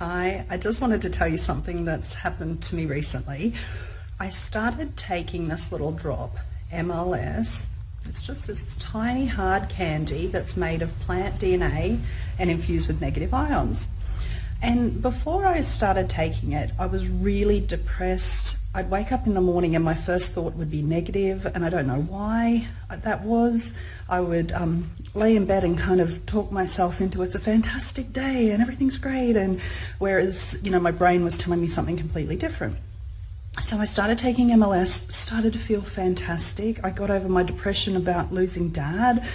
Hi, I just wanted to tell you something that's happened to me recently. I started taking this little drop, MLS. It's just this tiny hard candy that's made of plant DNA and infused with negative ions. And before I started taking it, I was really depressed. I'd wake up in the morning and my first thought would be negative, and I don't know why that was. I would lay in bed and kind of talk myself into it's a fantastic day and everything's great, and whereas, my brain was telling me something completely different. So I started taking MLS, started to feel fantastic. I got over my depression about losing Dad,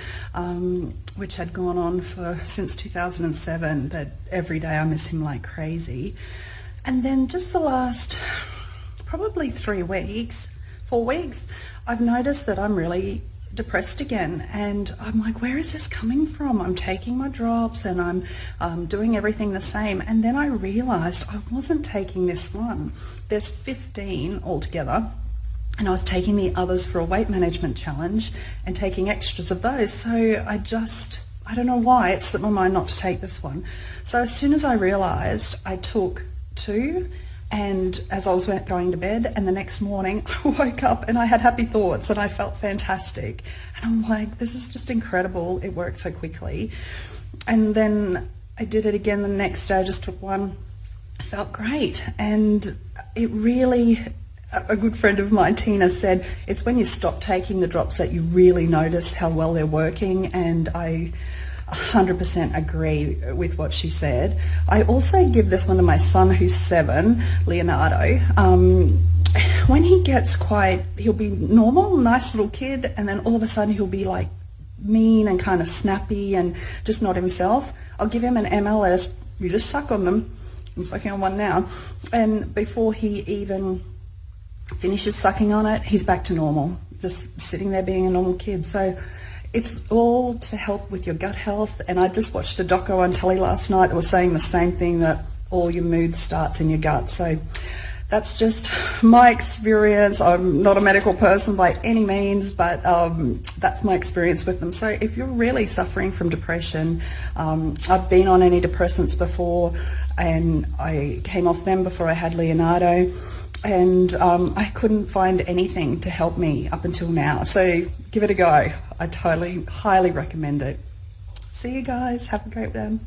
which had gone on since 2007, that every day I miss him like crazy. And then just the last probably 4 weeks, I've noticed that I'm really depressed again, and I'm like, where is this coming from? I'm taking my drops and I'm doing everything the same, and then I realized I wasn't taking this one. There's 15 altogether, and I was taking the others for a weight management challenge and taking extras of those. So I don't know why it slipped my mind not to take this one. So as soon as I realized, I took 2, and as I was going to bed, and the next morning I woke up and I had happy thoughts and I felt fantastic, and I'm like, this is just incredible. It worked so quickly. And then I did it again the next day. I just took one. I felt great, and it really, a good friend of mine, Tina, said it's when you stop taking the drops that you really notice how well they're working, and I 100% agree with what she said. I also give this one to my son, who's 7, Leonardo. When he gets he'll be normal, nice little kid, and then all of a sudden he'll be like mean and kind of snappy and just not himself. I'll give him an MLS, you just suck on them. I'm sucking on one now, and before he even finishes sucking on it, he's back to normal, just sitting there being a normal kid. So it's all to help with your gut health. And I just watched a doco on telly last night that was saying the same thing, that all your mood starts in your gut. So that's just my experience. I'm not a medical person by any means, but that's my experience with them. So if you're really suffering from depression, I've been on antidepressants before, and I came off them before I had Leonardo, and I couldn't find anything to help me up until now. So give it a go. I highly recommend it. See you guys. Have a great day.